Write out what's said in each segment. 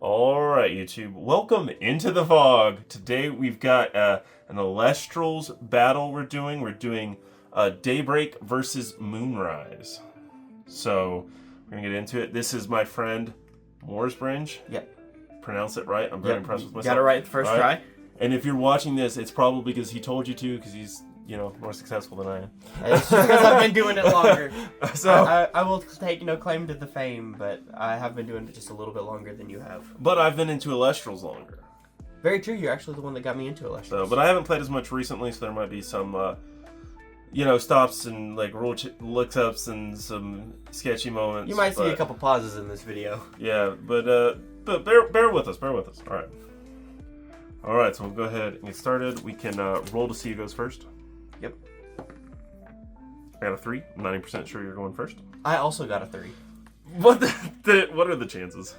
Alright, YouTube. Welcome into the fog. Today we've got an Elestrals battle we're doing. We're doing Daybreak versus Moonrise. So, we're going to get into it. This is my friend, Morsbringe. Yep. Pronounce it right. I'm very impressed with myself. Got it right the first try. And if you're watching this, it's probably because he told you to, because he's, more successful than I am. It's just because I've been doing it longer. So I will take no claim to the fame, but I have been doing it just a little bit longer than you have. But I've been into Elestrals longer. Very true. You're actually the one that got me into Elestrals. So, but I haven't played as much recently, so there might be some, stops and like looks-ups and some sketchy moments. You might see a couple pauses in this video. Yeah, but bear with us. Bear with us. All right. So we'll go ahead and get started. We can roll to see who goes first. Yep. I got a 3. I'm 90% sure you're going first. I also got a 3. What what are the chances?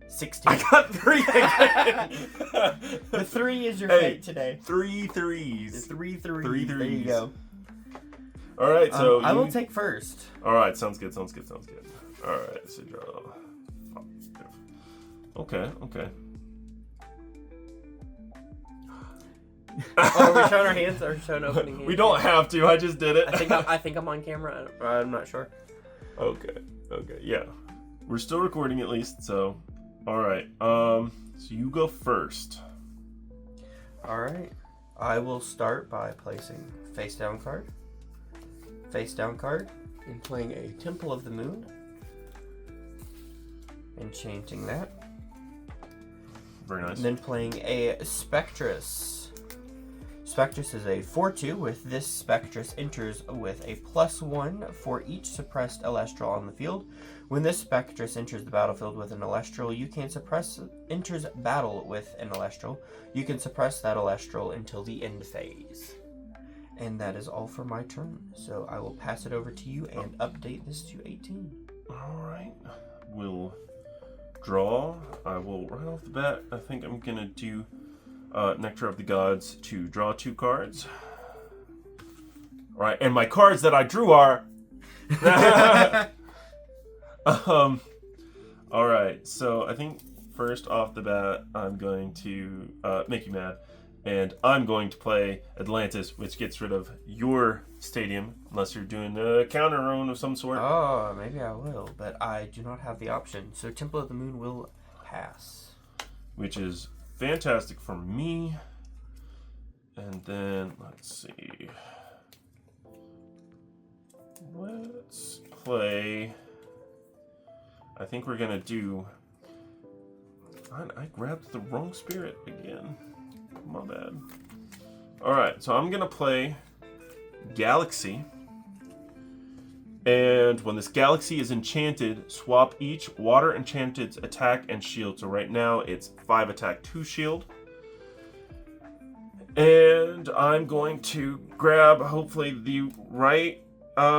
16. I got 3 again. The 3 is your fate today. 3 threes. 3 threes. 3 threes. There you go. All right, so I will take first. All right, sounds good. All right, so draw. Okay. Are we showing our hands or showing opening hands? We don't have to. I just did it. I think I'm on camera. I'm not sure. Okay. Yeah, we're still recording at least. So, all right. So you go first. All right. I will start by placing face down card, and playing a Temple of the Moon, and changing that. Very nice. And then playing a Spectrus. Spectrus is a 4/2. With this, Spectrus enters with a +1 for each suppressed Elestral on the field. When this Spectrus enters the battlefield with an Elestral, enters battle with an Elestral. You can suppress that Elestral until the end phase. And that is all for my turn. So I will pass it over to you and update this to 18. All right. We'll draw. I will right off the bat. I think I'm gonna do Nectar of the Gods to draw 2 cards. All right, and my cards that I drew are. All right, so I think first off the bat, I'm going to make you mad, and I'm going to play Atlantis, which gets rid of your stadium, unless you're doing a counter rune of some sort. Oh, maybe I will, but I do not have the option. So Temple of the Moon will pass. Which is fantastic for me. And then, let's see. Let's play. I think we're going to do. I grabbed the wrong spirit again. My bad. Alright, so I'm going to play Galaxy. And when this Galaxy is enchanted, swap each Water Enchanted's attack and shield. So right now it's 5 attack, 2 shield. And I'm going to grab, hopefully, the right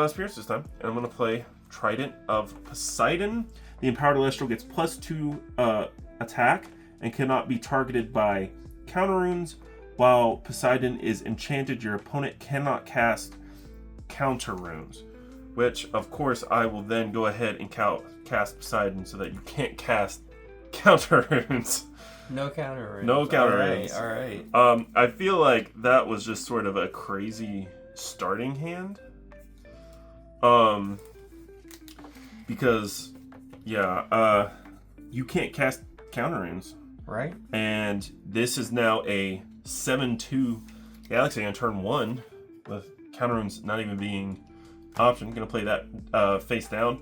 spirits this time. And I'm going to play Trident of Poseidon. The Empowered Elestral gets +2 attack and cannot be targeted by counter runes. While Poseidon is enchanted, your opponent cannot cast counter runes. Which, of course, I will then go ahead and cast Poseidon so that you can't cast counter runes. No counter runes. No counter runes. All right. I feel like that was just sort of a crazy starting hand. Because, yeah, you can't cast counter runes. Right. And this is now a 7/2 Galaxy on turn 1 with counter runes not even being option. I'm going to play that face down,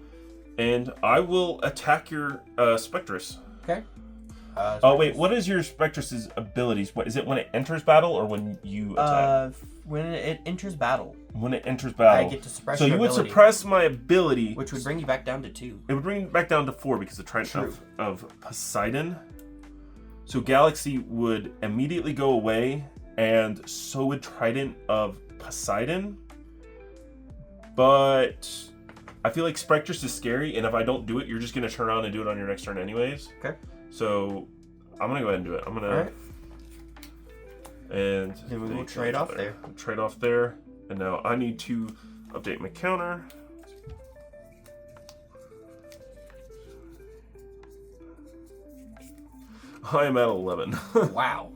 and I will attack your Spectrus. Okay. Oh wait, what is your Spectrus's abilities? What is it when it enters battle or when you attack? When it enters battle. When it enters battle. I get to suppress so your you would ability, suppress my ability, which would bring you back down to 2. It would bring you back down to 4 because of Trident of Poseidon. So Galaxy would immediately go away, and so would Trident of Poseidon. But I feel like Spectrus is scary, and if I don't do it, you're just going to turn around and do it on your next turn anyways. Okay. So I'm going to go ahead and do it. I'm going to... Alright. And then we will trade off there. Trade off there. And now I need to update my counter. I am at 11. Wow.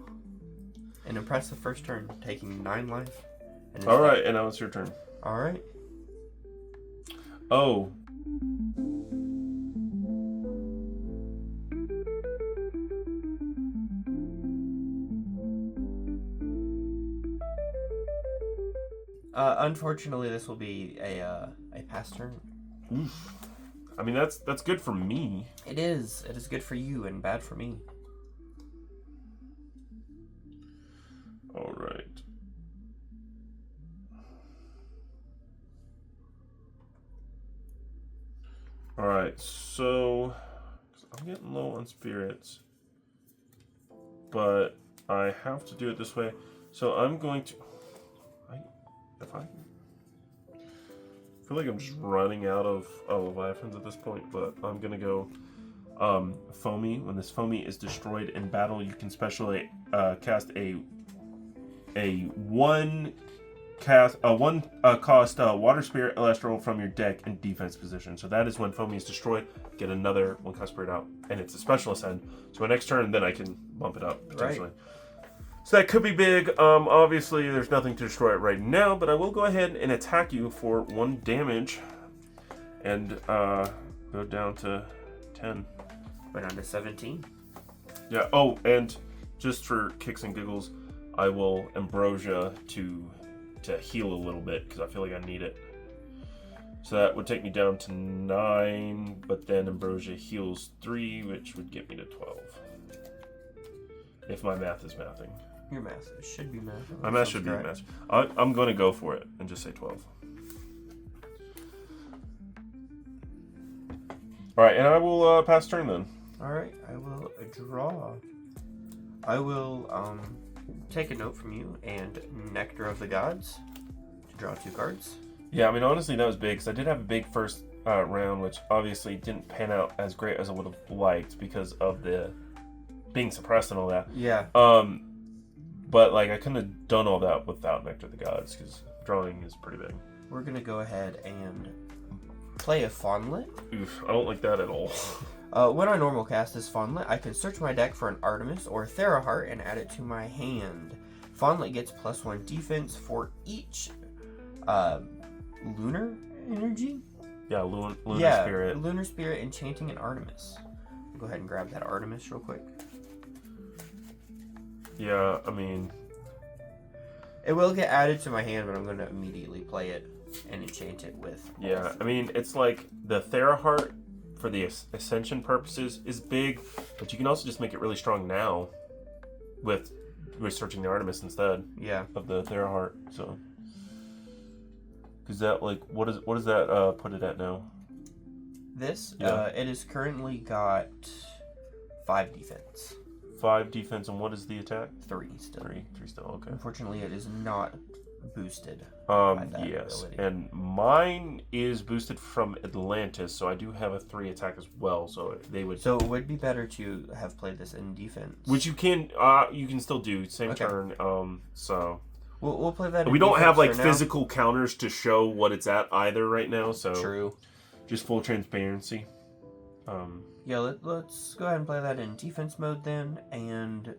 An impressive first turn, taking 9 life. All right, and now it's your turn. All right. Oh. Unfortunately, this will be a pass turn. Oof. I mean, that's good for me. It is. It is good for you and bad for me. All right. All right, so I'm getting low on spirits, but I have to do it this way. So I'm going to. I feel like I'm just running out of Leviathans at this point, but I'm gonna go foamy. When this foamy is destroyed in battle, you can specially cast a one cost water spirit Elestral from your deck in defense position. So that is when foamy is destroyed, get another 1 cost spirit out, and it's a special ascend. So my next turn, then I can bump it up potentially. Right. So that could be big. Obviously, there's nothing to destroy it right now, but I will go ahead and attack you for 1 damage and go down to 10. Go down to 17. Yeah. Oh, and just for kicks and giggles, I will Ambrosia to heal a little bit because I feel like I need it. So that would take me down to 9, but then Ambrosia heals 3, which would get me to 12. If my math is mathing. Your math should be math. My math should be math. I'm going to go for it and just say 12. All right, and I will pass turn then. All right, I will draw. I will take a note from you and Nectar of the Gods to draw 2 cards. Yeah, I mean, honestly, that was big because I did have a big first round, which obviously didn't pan out as great as I would have liked because of the being suppressed and all that. Yeah. But like I couldn't have done all that without Nectar of the Gods because drawing is pretty big. We're gonna go ahead and play a Fawnlet. Oof, I don't like that at all. When I normal cast this Fawnlet, I can search my deck for an Artemis or Theraheart and add it to my hand. Fawnlet gets +1 defense for each lunar energy. Yeah, lunar spirit. Lunar spirit enchanting an Artemis. Go ahead and grab that Artemis real quick. Yeah, I mean... It will get added to my hand, but I'm going to immediately play it and enchant it with... Yeah, I mean, it's like the Theraheart, for the Ascension purposes, is big, but you can also just make it really strong now with researching the Artemis instead of the Theraheart, so... Because that, like, what does that put it at now? This? Yeah. It has currently got 5 defense. 5 defense, and what is the attack? 3 still. 3 still, okay. Unfortunately, it is not boosted. Yes, ability. And mine is boosted from Atlantis, so I do have a 3 attack as well, so they would... So it would be better to have played this in defense. Which you can still do, same turn, so... We'll play that in We don't have, like, now. physical counters to show what it's at either right now, so... True. Just full transparency. Yeah, let's go ahead and play that in defense mode then, and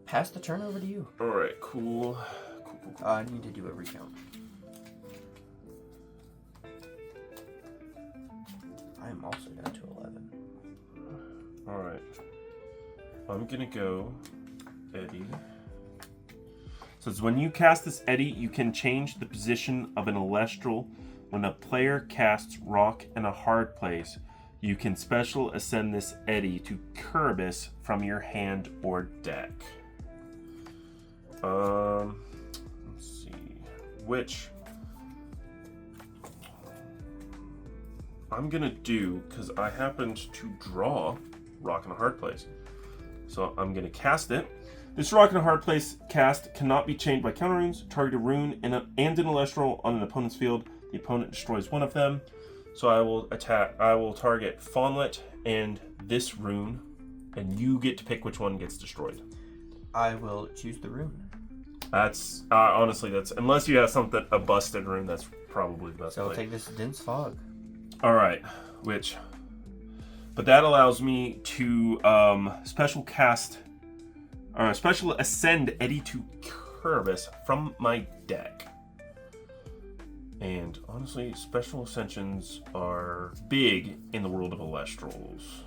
pass the turn over to you. Alright, cool. I need to do a recount. I am also down to 11. Alright. I'm gonna go Eddie. So it's when you cast this Eddy, you can change the position of an Elestral. When a player casts Rock in a hard place, you can special ascend this Eddy to Kerberos from your hand or deck. Let's see. Which I'm gonna do because I happened to draw Rock in a hard place. So I'm gonna cast it. This Rock in a hard place cast cannot be changed by counter runes. Target a rune and an Elestral on an opponent's field. The opponent destroys one of them. So I will target Fawnlet and this rune, and you get to pick which one gets destroyed. I will choose the rune. That's honestly, unless you have a busted rune, that's probably the best. So I'll take this Dense Fog. All right, which But that allows me to special ascend Eddie to Curvis from my deck. And honestly, special ascensions are big in the world of Elestrals.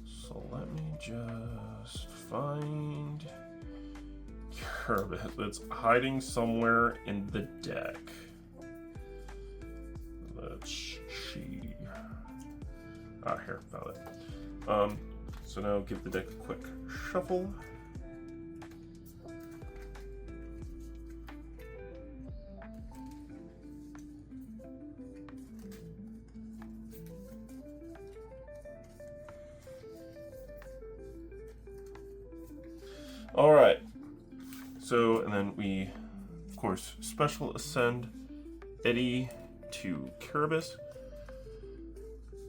So let me just find Curvis. It's hiding somewhere in the deck. Let's see. Ah, here, found it. So now give the deck a quick shuffle. All right. So, and then we, of course, special ascend Eddie to Curibus.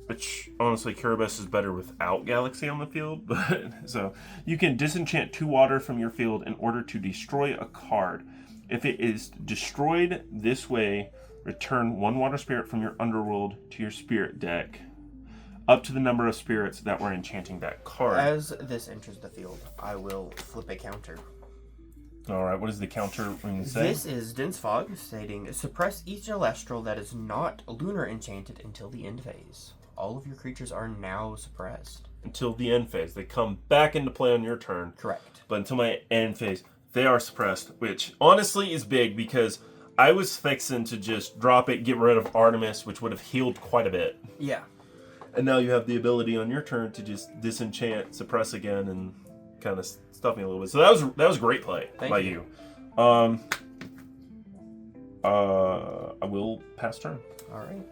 Which, honestly, Curibus is better without Galaxy on the field. But so, you can disenchant 2 water from your field in order to destroy a card. If it is destroyed this way, return 1 water spirit from your underworld to your spirit deck, up to the number of spirits that were enchanting that card. As this enters the field, I will flip a counter. Alright, what does the counter ring say? This is Dense Fog, stating, suppress each Elestral that is not lunar enchanted until the end phase. All of your creatures are now suppressed. Until the end phase. They come back into play on your turn. Correct. But until my end phase, they are suppressed, which honestly is big because I was fixing to just drop it, get rid of Artemis, which would have healed quite a bit. Yeah. And now you have the ability on your turn to just disenchant, suppress again, and kind of stuff me a little bit. So that was great play by you. I will pass turn. All right.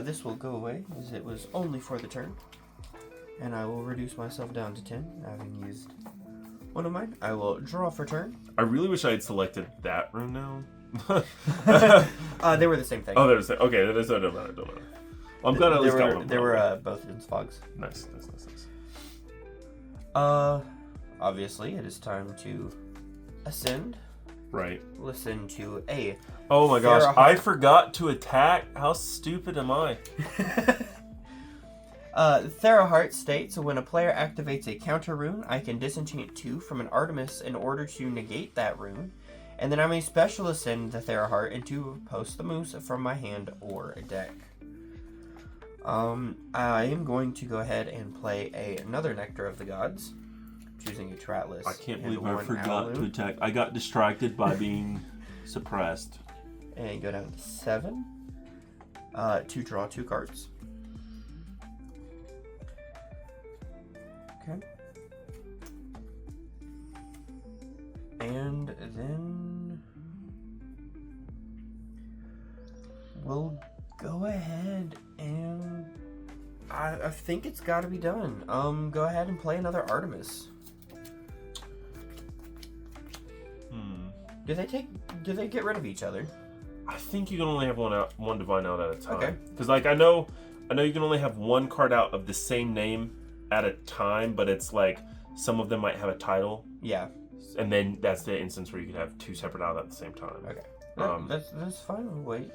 This will go away as it was only for the turn, and I will reduce myself down to 10, having used one of mine. I will draw for turn. I really wish I had selected that rune now. They were the same thing. Oh, they're the same. Okay, that is no matter. I'm glad at least got one. They were both Dense Fogs. Nice. Obviously, it is time to ascend. Right. Listen to a. Oh my gosh! I forgot to attack. How stupid am I? Theraheart states, when a player activates a counter rune, I can disenchant 2 from an Artemis in order to negate that rune, and then I may special ascend the Theraheart into Post the Moose from my hand or a deck. I am going to go ahead and play another Nectar of the Gods, choosing a Tratless. I can't believe I forgot to attack. I got distracted by being suppressed. And go down to 7 to draw 2 cards. Okay. And then we'll go ahead and I think it's got to be done. Go ahead and play another Artemis. Do they get rid of each other? I think you can only have one divine out at a time. Okay. Because like I know you can only have one card out of the same name at a time, but it's like some of them might have a title. Yeah. And then that's the instance where you could have 2 separate out at the same time. Okay. That's fine. We'll wait.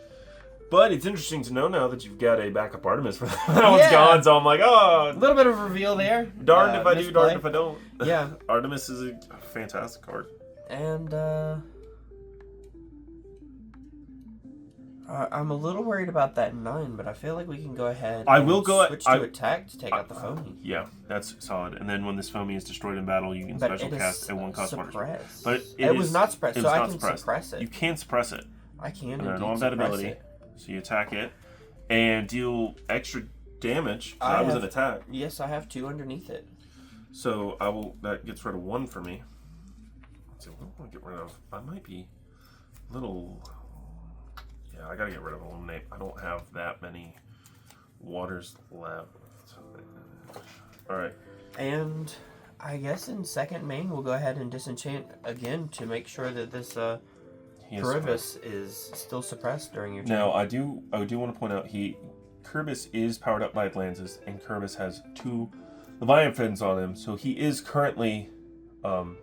But it's interesting to know now that you've got a backup Artemis for that one's gone. So I'm like, oh, a little bit of a reveal there. Darned if I do, darned if I don't. Yeah. Artemis is a fantastic card. And I'm a little worried about that 9, but I feel like we can go ahead. Switch to attack to take out the foamy. Yeah, that's solid. And then when this foamy is destroyed in battle, you can special cast a 1-cost monster. But it was not suppressed, so I can suppress it. You can suppress it. I can. And I don't have that ability, so you attack it and deal extra damage. That was an attack. Yes, I have 2 underneath it. So that gets rid of 1 for me. So what do I want to get rid of? I might be a little. Yeah, I gotta get rid of Eliminate. I don't have that many waters left. Alright. And I guess in second main, we'll go ahead and disenchant again to make sure that this Curibus is still suppressed during your turn. Now, I do want to point out, Curibus is powered up by Atlantis, and Curibus has 2 Leviathans on him, so he is currently 11-4,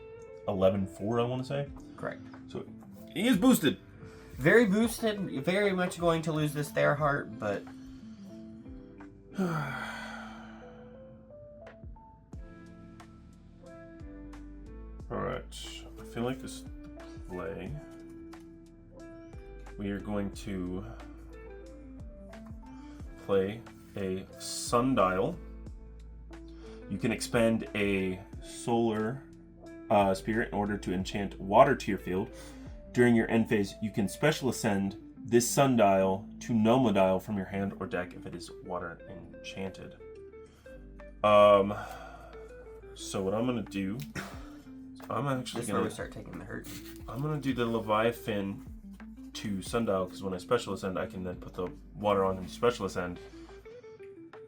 I want to say. Correct. So he is boosted. Very boosted, very much going to lose this Theraheart, but Alright. I feel like this play. We are going to play a sundial. You can expend a solar spirit in order to enchant water to your field. During your end phase, you can special ascend this sundial to Nomadial from your hand or deck if it is water enchanted. So what I'm gonna do, I'm actually gonna start taking the hurt. I'm gonna do the Leviathan to sundial because when I special ascend, I can then put the water on and special ascend,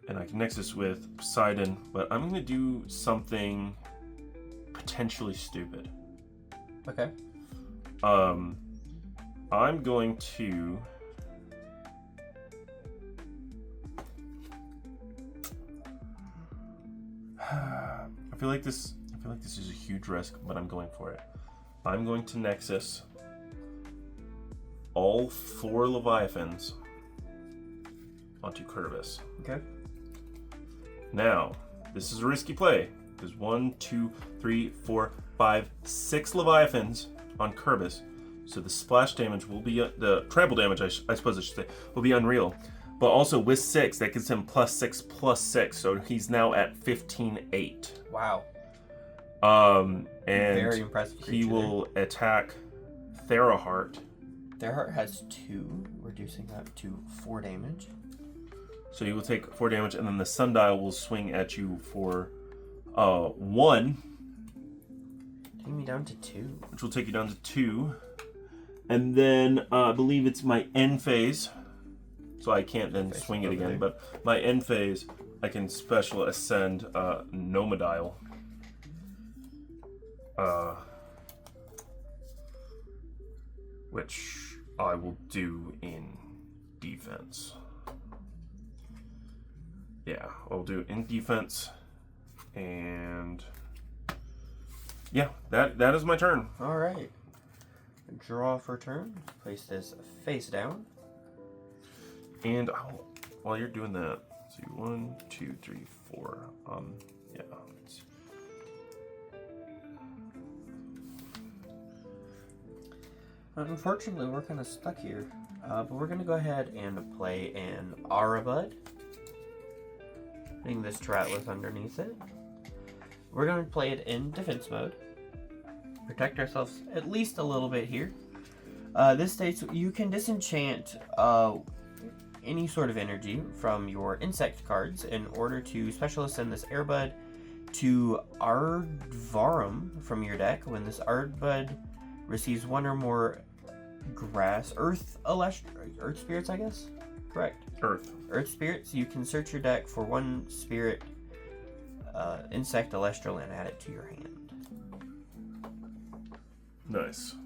and I can nexus with Poseidon. But I'm gonna do something potentially stupid. Okay. I'm going to I feel like this is a huge risk, but I'm going for it. I'm going to Nexus all 4 Leviathans onto Curvis. Okay. Now, this is a risky play. There's 1, 2, 3, 4, 5, 6 Leviathans on Curvis. So the splash damage will be, the trample damage, I suppose I should say, will be unreal. But also with 6, that gives him +6/+6. So he's now at 15/8. Wow. And very impressive creature he will attack Theraheart. Theraheart has 2, reducing that to 4 damage. So you will take 4 damage, and then the sundial will swing at you for 1. Taking me down to 2. Which will take you down to 2. And then I believe it's my end phase. So I can't then swing it again. But my end phase, I can special ascend Nomadial. Which I will do in defense. Yeah, I'll do in defense. And yeah, that is my turn. All right. Draw for turn. Place this face down. And while you're doing that, let's see, 1, 2, 3, 4. Yeah. Unfortunately, we're kind of stuck here. But we're going to go ahead and play an Arabud. Putting this Teratlith underneath it. We're going to play it in defense mode. Protect ourselves at least a little bit here. This states you can disenchant any sort of energy from your insect cards in order to special ascend this Airbud to Ardvarum from your deck. When this Ardbud receives 1 or more Earth spirits, I guess? Correct. Earth spirits, you can search your deck for 1 spirit insect Elestral and add it to your hand. Nice.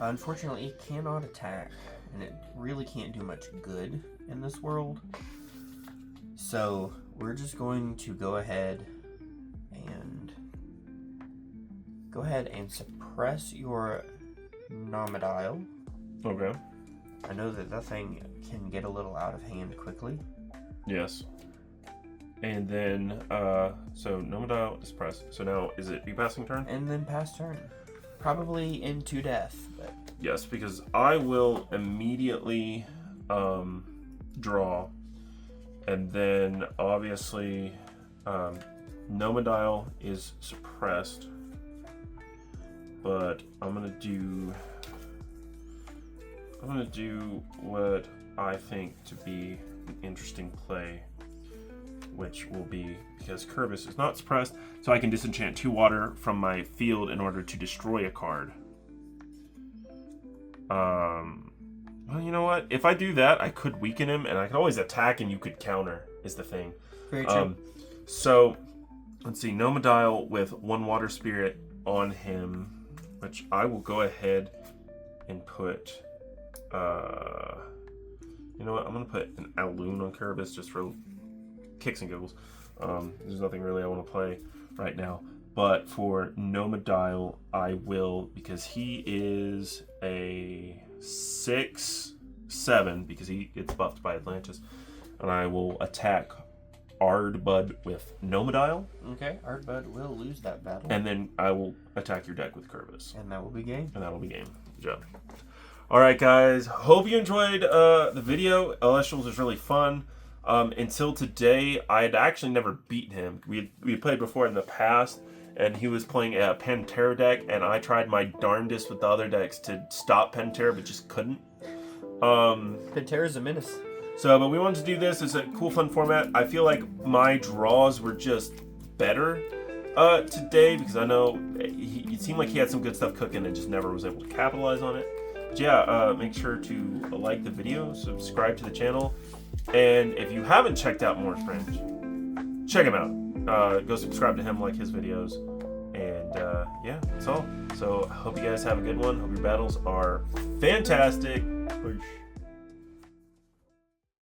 Unfortunately, it cannot attack, and it really can't do much good in this world. So we're just going to go ahead and suppress your Nomadial. Okay. I know that thing can get a little out of hand quickly. Yes. And then, so Nomadial is pressed. So now, is it your passing turn? And then pass turn. Probably into death, but... Yes, because I will immediately draw. And then, obviously, Nomadial is suppressed. But I'm gonna do what I think to be an interesting play, which will be, because Curvis is not suppressed, so I can disenchant 2 water from my field in order to destroy a card. Well, you know what? If I do that, I could weaken him, and I could always attack, and you could counter, is the thing. Very true. So, let's see, Nomadial with 1 water spirit on him, which I will go ahead and put, you know what, I'm going to put an Aloon on Curvis just for kicks and giggles. There's nothing really I want to play right now. But for Nomadial, I will, because he is a 6/7, because he gets buffed by Atlantis, and I will attack Ardbud with Nomodile. Okay, Ardbud will lose that battle. And then I will attack your deck with Curvis. And that will be game. And that'll be game. Good job. Alright guys, hope you enjoyed the video. Elestrals was really fun. Until today, I had actually never beaten him. We played before in the past, and he was playing a Pantera deck, and I tried my darndest with the other decks to stop Pantera, but just couldn't. Pantera's a menace. So, but we wanted to do this. It's a cool, fun format. I feel like my draws were just better today, because I know it seemed like he had some good stuff cooking and just never was able to capitalize on it. But yeah, make sure to like the video, subscribe to the channel, and if you haven't checked out Morsbringe, check him out. Go subscribe to him, like his videos, and yeah, that's all. So I hope you guys have a good one. Hope your battles are fantastic. Peace.